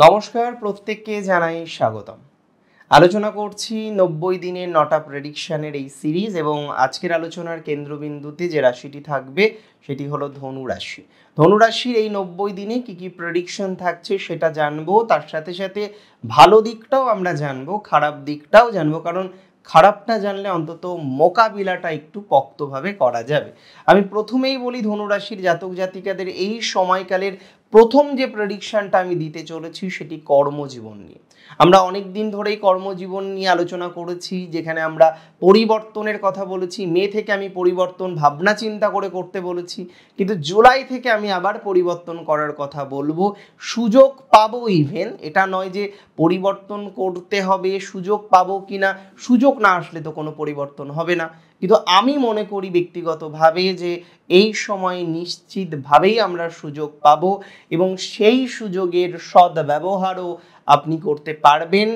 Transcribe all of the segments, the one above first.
নমস্কার, প্রত্যেককে জানাই স্বাগতম। আলোচনা করছি 90 দিনের নটা প্রেডিকশনের এই সিরিজ এবং আজকের আলোচনার কেন্দ্রবিন্দুতে যে রাশিটি থাকবে সেটি হলো ধনু রাশি। ধনু রাশির এই 90 দিনে কি কি প্রেডিকশন থাকছে সেটা জানবো, তার সাথে সাথে ভালো দিকটাও আমরা জানবো, খারাপ দিকটাও জানবো, কারণ খারাপটা জানলে অন্তত মোকাবিলাটা একটু পোক্তভাবে করা যাবে। আমি প্রথমেই বলি, ধনু রাশির জাতক জাতিকাদের এই সময়কালের প্রথম যে প্রেডিকশনটা আমি দিতে চলেছি সেটি কর্মজীবন নিয়ে। আমরা অনেক দিন ধরেই কর্মজীবন নিয়ে আলোচনা করেছি, যেখানে আমরা পরিবর্তনের কথা বলেছি। মে থেকে আমি পরিবর্তন ভাবনা চিন্তা করে করতে বলেছি, কিন্তু জুলাই থেকে আমি আবার পরিবর্তন করার কথা বলবো। সুযোগ পাবো, ইভেন এটা নয় যে পরিবর্তন করতে হবে, সুযোগ পাবো কিনা, সুযোগ না আসলে তো কোনো পরিবর্তন হবে না। কিন্তু আমি মনে করি ব্যক্তিগতভাবে যে এই সময় নিশ্চিতভাবেই আমরা সুযোগ পাবো এবং সেই সুযোগের সদ্ব্যবহারও আপনি করতে পারবেন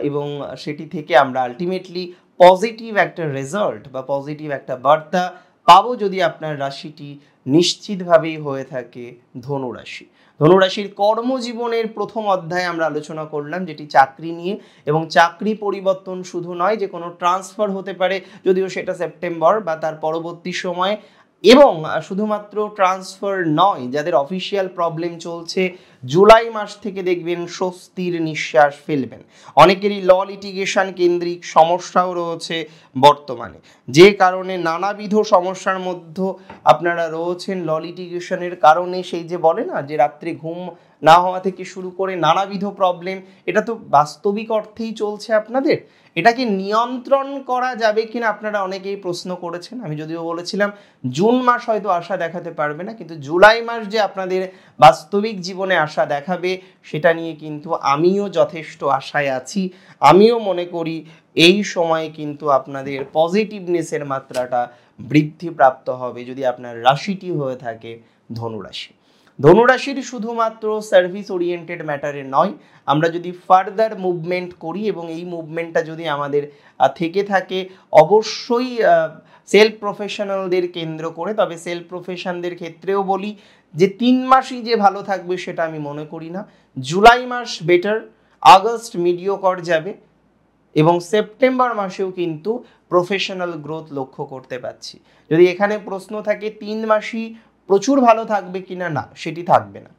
এবং সেটি থেকে আমরা আলটিমেটলি পজিটিভ একটা রেজাল্ট বা পজিটিভ একটা বার্তা পাবো যদি আপনার রাশিটি নিশ্চিতভাবেই হয়ে থাকে ধনুরাশি। ধনুরাশির কর্মজীবনের প্রথম অধ্যায়ে আমরা আলোচনা করলাম যেটি চাকরি নিয়ে, এবং চাকরি পরিবর্তন শুধু নয়, যে কোনো ট্রান্সফার হতে পারে, যদিও সেটা সেপ্টেম্বর বা তার পরবর্তী সময়। এবং শুধুমাত্র ট্রান্সফার নয়, যাদের অফিসিয়াল প্রবলেম চলছে জুলাই মাস থেকে দেখবেন স্বস্তির নিঃশ্বাস ফেলবেন। অনেকেরই ল লিটিগেশন কেন্দ্রিক সমস্যাও রয়েছে বর্তমানে, যে কারণে নানাবিধ সমস্যার মধ্যে আপনারা রয়েছেন। ল লিটিগেশনের কারণে সেই যে বলে না যে রাত্রে ঘুম না হওয়া থেকে শুরু করে নানাবিধ প্রবলেম, এটা তো বাস্তবিক অর্থেই চলছে আপনাদের। এটাকে নিয়ন্ত্রণ করা যাবে কিনা আপনারা অনেকেই প্রশ্ন করেছেন। আমি যদিও বলেছিলাম জুন মাস হয়তো আশা দেখাতে পারবে না, কিন্তু জুলাই মাস যে আপনাদের বাস্তবিক জীবনে আশা দেখাবে সেটা নিয়ে কিন্তু আমিও যথেষ্ট আশায় আছি। আমিও মনে করি এই সময়ে কিন্তু আপনাদের পজিটিভনেসের মাত্রাটা বৃদ্ধিপ্রাপ্ত হবে যদি আপনার রাশিটি হয়ে থাকে ধনুরাশি। ধনুরাশির শুধুমাত্র সার্ভিস ওরিয়েন্টেড ম্যাটারে নয়, আমরা যদি ফার্দার মুভমেন্ট করি এবং এই মুভমেন্টটা যদি আমাদের থেকে থাকে অবশ্যই সেলফ প্রফেশনালদের কেন্দ্র করে, তবে সেলফ প্রফেশনদের ক্ষেত্রেও বলি যে 3 মাসই যে ভালো থাকবে সেটা আমি মনে করি না। জুলাই মাস বেটার, আগস্ট মিডিওকর যাবে এবং সেপ্টেম্বর মাসেও কিন্তু প্রফেশনাল গ্রোথ লক্ষ্য করতে পাচ্ছি। যদি এখানে প্রশ্ন থাকে 3 মাসই প্রচুর ভালো থাকবে কিনা, না, সেটি থাকবে না।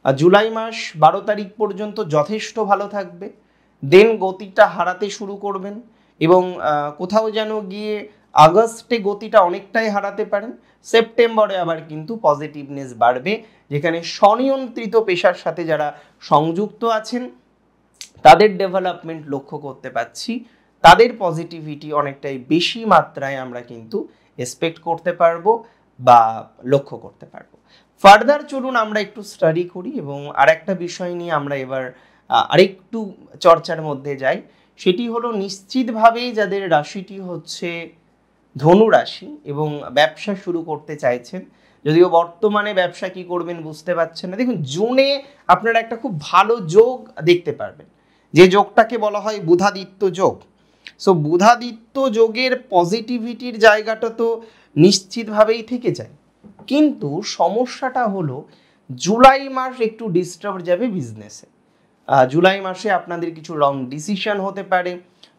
জুলাই মাস 12 তারিখ পর্যন্ত যথেষ্ট ভালো থাকবে, দেন গতিটা হারাতে শুরু করবেন এবং কোথাও যেন গিয়ে আগস্টে গতিটা অনেকটাই হারাতে পারেন। সেপ্টেম্বরে আবার কিন্তু পজিটিভনেস বাড়বে, যেখানে স্বনিয়ন্ত্রিত পেশার সাথে যারা সংযুক্ত আছেন তাদের ডেভেলপমেন্ট লক্ষ্য করতে পাচ্ছি, তাদের পজিটিভিটি অনেকটাই বেশি মাত্রায় আমরা কিন্তু এক্সপেক্ট করতে পারবো বা লক্ষ্য করতে পারবো। ফার্দার চলুন আমরা একটু স্টাডি করি এবং আরেকটা বিষয় নিয়ে আমরা এবার আরেকটু চর্চার মধ্যে যাই। সেটি হলো নিশ্চিতভাবেই যাদের রাশিটি হচ্ছে ধনু রাশি এবং ব্যবসা শুরু করতে চাইছেন, যদিও বর্তমানে ব্যবসা কি করবেন বুঝতে পারছেন না। দেখুন, জুনে আপনারা একটা খুব ভালো যোগ দেখতে পারবেন, যে যোগটাকে বলা হয় বুধাদিত্য যোগ। সো বুধাদিত্য যোগের পজিটিভিটির জায়গাটা তো নিশ্চিতভাবেই থেকে যায়, কিন্তু সমস্যাটা হলো জুলাই মাস একটু ডিস্টার্ব যাবে বিজনেসে। জুলাই মাসে আপনাদের কিছু রং ডিসিশন হতে পারে,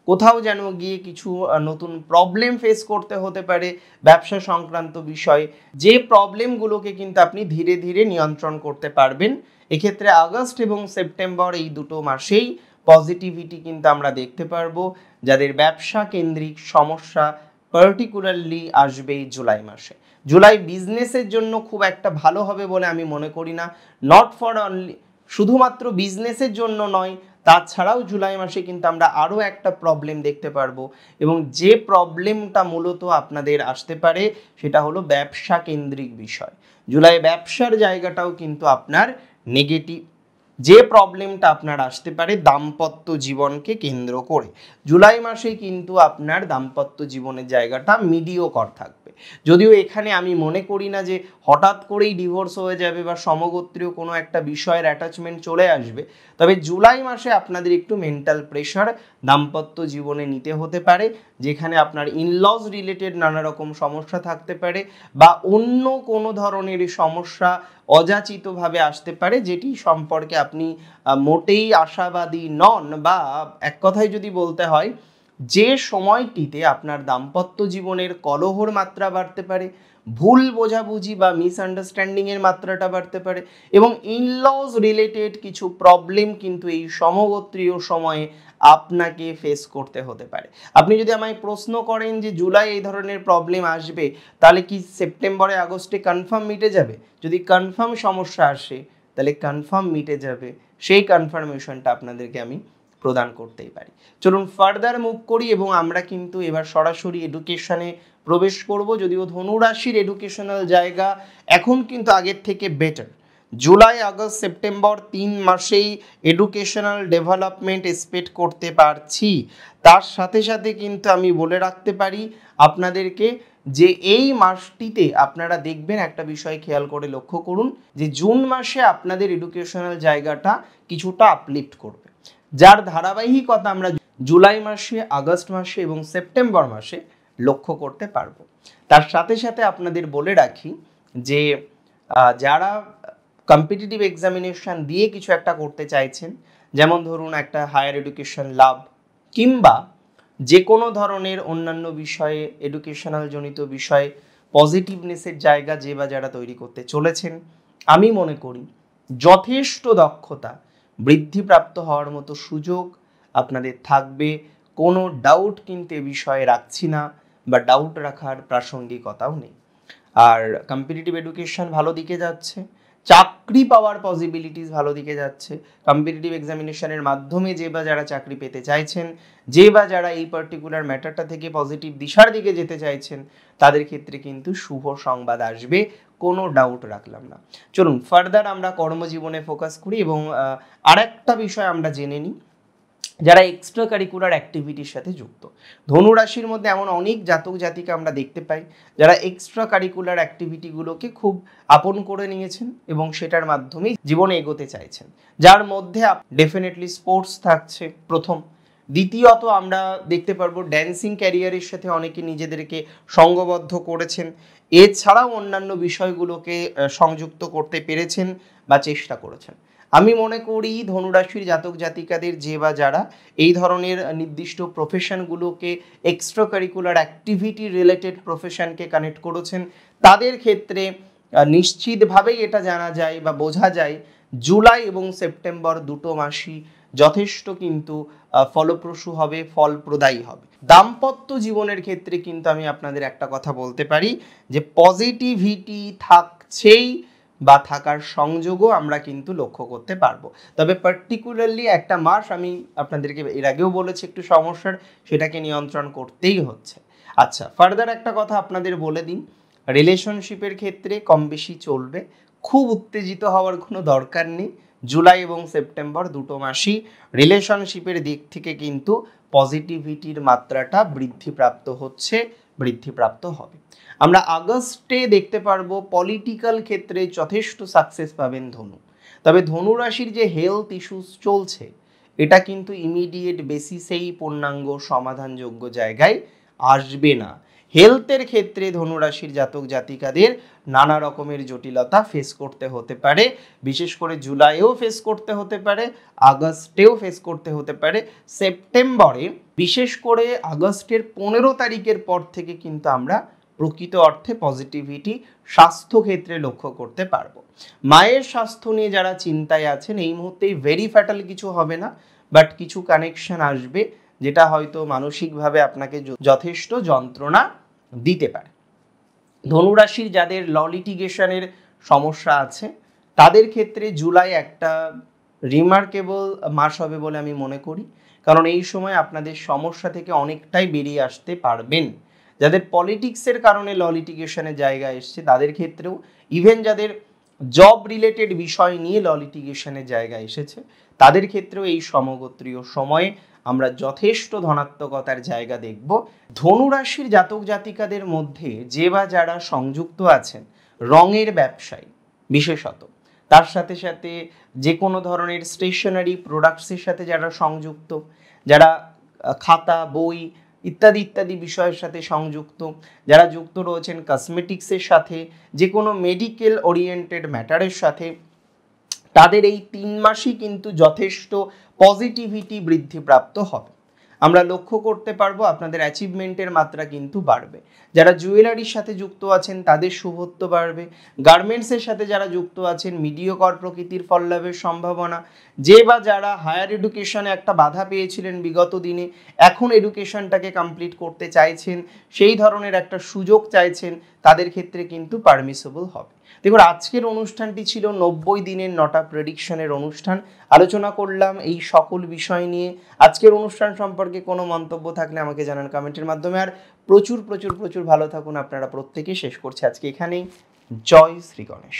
কোথাও যেন গিয়ে কিছু নতুন প্রবলেম ফেস করতে হতে পারে ব্যবসা সংক্রান্ত বিষয়ে, যে প্রবলেমগুলোকে কিন্তু আপনি ধীরে ধীরে নিয়ন্ত্রণ করতে পারবেন। এক্ষেত্রে আগস্ট এবং সেপ্টেম্বর এই দুটো মাসেই পজিটিভিটি কিন্তু আমরা দেখতে পারবো। যাদের ব্যবসা কেন্দ্রিক সমস্যা পার্টিকুলারলি আসবে এই জুলাই মাসে। জুলাই বিজনেসের জন্য খুব একটা ভালো হবে বলে আমি মনে করি না। নট ফর অনলি শুধুমাত্র বিজনেসের জন্য নয়, তাছাড়াও জুলাই মাসে কিন্তু আমরা আরও একটা প্রবলেম দেখতে পারবো, এবং যে প্রবলেমটা মূলত আপনাদের আসতে পারে সেটা হলো ব্যবসা কেন্দ্রিক বিষয়। জুলাই ব্যবসার জায়গাটাও কিন্তু আপনার নেগেটিভ। যে প্রবলেমটা আপনার আসতে পারে দাম্পত্য জীবনকে কেন্দ্র করে, জুলাই মাসে কিন্তু আপনার দাম্পত্য জীবনের জায়গাটা মিডিওকর থাকবে। যদিও এখানে আমি মনে করি না যে হঠাৎ করেই ডিভোর্স হয়ে যাবে বা সমগোত্রীয় কোনো একটা বিষয়ের অ্যাটাচমেন্ট চলে আসবে, তবে জুলাই মাসে আপনাদের একটু মেন্টাল প্রেশার দাম্পত্য জীবনে নিতে হতে পারে, যেখানে আপনার ইনলজ রিলেটেড নানা রকম সমস্যা থাকতে পারে বা অন্য কোনো ধরনের সমস্যা অযাচিতভাবে আসতে পারে, যেটি সম্পর্কে আপনি মোটেই আশাবাদী নন, বা এক কথায় যদি বলতে হয় যে সময়টিতে আপনার দাম্পত্য জীবনের কলহর মাত্রা বাড়তে পারে, ভুল বোঝাবুঝি বা মিসআন্ডারস্ট্যান্ডিংয়ের মাত্রাটা বাড়তে পারে এবং ইনলজ রিলেটেড কিছু প্রবলেম কিন্তু এই সমগোত্রীয় সময়ে আপনাকে ফেস করতে হতে পারে। আপনি যদি আমায় প্রশ্ন করেন যে জুলাই এই ধরনের প্রবলেম আসবে, তাহলে কি সেপ্টেম্বরে আগস্টে কনফার্ম মিটে যাবে? যদি কনফার্ম সমস্যা আসে তাহলে কনফার্ম মিটে যাবে, সেই কনফার্মেশনটা আপনাদেরকে আমি প্রদান করতেই পারি। চলুন ফার্দার মুভ করি এবং আমরা কিন্তু এবার সরাসরি এডুকেশনে প্রবেশ করব। যদিও ধনুরাশির এডুকেশনাল জায়গা এখন কিন্তু আগের থেকে বেটার। জুলাই, আগস্ট, সেপ্টেম্বর 3 মাসেই এডুকেশনাল ডেভেলপমেন্ট এক্সপেক্ট করতে পারছি। তার সাথে সাথে কিন্তু আমি বলে রাখতে পারি আপনাদেরকে যে এই মাসটিতে আপনারা দেখবেন একটা বিষয় খেয়াল করে লক্ষ্য করুন যে জুন মাসে আপনাদের এডুকেশনাল জায়গাটা কিছুটা আপলিফট করবে, যার ধারাবাহিকতা আমরা জুলাই মাসে, আগস্ট মাসে এবং সেপ্টেম্বর মাসে লক্ষ্য করতে পারবো। তার সাথে সাথে আপনাদের বলে রাখি যে যারা কম্পিটিটিভ এক্সামিনেশন দিয়ে কিছু একটা করতে চাইছেন, যেমন ধরুন একটা হায়ার এডুকেশন লাভ কিংবা যে কোনো ধরনের অন্যান্য বিষয়ে এডুকেশনাল জনিত বিষয়ে পজিটিভনেসের জায়গা যে বা যারা তৈরি করতে চলেছেন, আমি মনে করি যথেষ্ট দক্ষতা বৃদ্ধিপ্রাপ্ত হওয়ার মতো সুযোগ আপনাদের থাকবে। কোনো ডাউট কিন্তু এ বিষয়ে রাখছি না বা ডাউট রাখার প্রাসঙ্গিকতাও নেই। আর কম্পিটিটিভ এডুকেশন ভালো দিকে যাচ্ছে, চাকরি পাওয়ার পসিবিলিটিস ভালো দিকে যাচ্ছে। কম্পিটিটিভ এক্সামিনেশনের মাধ্যমে যে বা যারা চাকরি পেতে চাইছেন, যে বা যারা এই পার্টিকুলার ম্যাটারটা থেকে পজিটিভ দিশার দিকে যেতে চাইছেন, তাদের ক্ষেত্রে কিন্তু শুভ সংবাদ আসবে, কোনো ডাউট রাখলাম না। চলুন ফার্দার আমরা কর্মজীবনে ফোকাস করি এবং আরেকটা বিষয় আমরা জেনে নিই, যারা এক্সট্রা কারিকুলার অ্যাক্টিভিটির সাথে যুক্ত। ধনুরাশির মধ্যে এমন অনেক জাতক জাতিকা আমরা দেখতে পাই যারা এক্সট্রা কারিকুলার অ্যাক্টিভিটিগুলোকে খুব আপন করে নিয়েছেন এবং সেটার মাধ্যমে জীবনে এগোতে চাইছেন, যার মধ্যে ডেফিনেটলি স্পোর্টস থাকছে প্রথম। দ্বিতীয়ত আমরা দেখতে পারবো ড্যান্সিং ক্যারিয়ারের সাথে অনেকে নিজেদেরকে সঙ্গবদ্ধ করেছেন, এছাড়াও অন্যান্য বিষয়গুলোকে সংযুক্ত করতে পেরেছেন বা চেষ্টা করেছেন। আমি মনে করি ধনুরাশির জাতক জাতিকাদের যে বা যারা এই ধরনের নির্দিষ্ট প্রফেশনগুলোকে এক্সট্রা কারিকুলার অ্যাক্টিভিটি রিলেটেড প্রফেশনকে কানেক্ট করেছেন, তাদের ক্ষেত্রে নিশ্চিতভাবেই এটা জানা যায় বা বোঝা যায় জুলাই এবং সেপ্টেম্বর দুটো মাসই যথেষ্ট কিন্তু ফলপ্রসূ হবে, ফলপ্রদায়ী হবে। দাম্পত্য জীবনের ক্ষেত্রে কিন্তু আমি আপনাদের একটা কথা বলতে পারি যে পজিটিভিটি থাকছেই বা থাকার সংযোগও আমরা কিন্তু লক্ষ্য করতে পারবো। তবে পার্টিকুলারলি একটা মাস আমি আপনাদেরকে এর আগেও বলেছি একটু সমস্যার, সেটাকে নিয়ন্ত্রণ করতেই হচ্ছে। আচ্ছা, ফার্দার একটা কথা আপনাদের বলে দিন, রিলেশনশিপের ক্ষেত্রে কম বেশি চলবে, খুব উত্তেজিত হওয়ার কোনো দরকার নেই। জুলাই এবং সেপ্টেম্বর দুটো মাসই রিলেশনশিপের দিক থেকে কিন্তু পজিটিভিটির মাত্রাটা বৃদ্ধিপ্রাপ্ত হচ্ছে, বৃদ্ধিপ্রাপ্ত হবে। আমরা আগস্টে দেখতে পারবো পলিটিক্যাল ক্ষেত্রে যথেষ্ট সাকসেস পাবেন ধনু। তবে ধনুরাশির যে হেলথ ইস্যুস চলছে, এটা কিন্তু ইমিডিয়েট বেসিসেই পূর্ণাঙ্গ সমাধানযোগ্য জায়গায় আসবে না। হেলথের ক্ষেত্রে ধনুরাশির জাতক জাতিকাদের নানা রকমের জটিলতা ফেস করতে হতে পারে, বিশেষ করে জুলাইও ফেস করতে হতে পারে, আগস্টেও ফেস করতে হতে পারে। সেপ্টেম্বরে বিশেষ করে আগস্টের 15 তারিখের পর থেকে কিন্তু আমরা প্রকৃত অর্থে পজিটিভিটি স্বাস্থ্যক্ষেত্রে লক্ষ্য করতে পারবো। মায়ের স্বাস্থ্য নিয়ে যারা চিন্তায় আছেন, এই মুহূর্তেই ভেরি ফ্যাটাল কিছু হবে না, বাট কিছু কানেকশন আসবে যেটা হয়তো মানসিকভাবে আপনাকে যথেষ্ট যন্ত্রণা দিতে পারে। ধনুরাশির যাদের ল লিটিগেশনের সমস্যা আছে, তাদের ক্ষেত্রে জুলাই একটা রিমার্কেবল মাস হবে বলে আমি মনে করি, কারণ এই সময় আপনাদের সমস্যা থেকে অনেকটাই বেরিয়ে আসতে পারবেন। যাদের পলিটিক্সের কারণে ল লিটিগেশনের জায়গা এসছে, তাদের ক্ষেত্রেও, ইভেন যাদের জব রিলেটেড বিষয় নিয়ে ল লিটিগেশনের জায়গা এসেছে, তাদের ক্ষেত্রেও এই সমগোত্রীয় সময়ে আমরা যথেষ্ট ধনাত্মকতার জায়গা দেখব। ধনুরাশির জাতক জাতিকাদের মধ্যে যে বা যারা সংযুক্ত আছেন রঙের ব্যবসায় বিশেষত, তার সাথে সাথে যে কোনো ধরনের স্টেশনারি প্রোডাক্টসের সাথে যারা সংযুক্ত, যারা খাতা বই ইত্যাদি ইত্যাদি বিষয়ের সাথে সংযুক্ত, যারা যুক্ত রয়েছেন কসমেটিক্সের সাথে, যে কোনো মেডিকেল ওরিয়েন্টেড ম্যাটারের সাথে, তাদের এই 3 মাসই কিন্তু যথেষ্ট পজিটিভিটি বৃদ্ধিপ্রাপ্ত হবে। আমরা লক্ষ্য করতে পারবো আপনাদের অ্যাচিভমেন্টের মাত্রা কিন্তু বাড়বে। যারা জুয়েলারির সাথে যুক্ত আছেন তাদের শুভত্ব বাড়বে। গার্মেন্টসের সাথে যারা যুক্ত আছেন মিডিয়কর প্রকৃতির ফল লাভের সম্ভাবনা। যে বা যারা হায়ার এডুকেশনে একটা বাধা পেয়েছিলেন বিগত দিনে, এখন এডুকেশনটাকে কমপ্লিট করতে চাইছেন, সেই ধরনের একটা সুযোগ চাইছেন, তাদের ক্ষেত্রে কিন্তু পারমিসেবল হবে। দেখুন, আজকের অনুষ্ঠানটি ছিল 90 দিনের 9টা প্রেডিকশনের অনুষ্ঠান। আলোচনা করলাম এই সকল বিষয় নিয়ে। আজকের অনুষ্ঠান সম্পর্কে কোনো মন্তব্য থাকলে আমাকে জানান কমেন্টের মাধ্যমে। আর প্রচুর প্রচুর প্রচুর ভালো থাকুন আপনারা প্রত্যেকে। শেষ করছি আজকে এখানেই। জয় শ্রী গণেশ।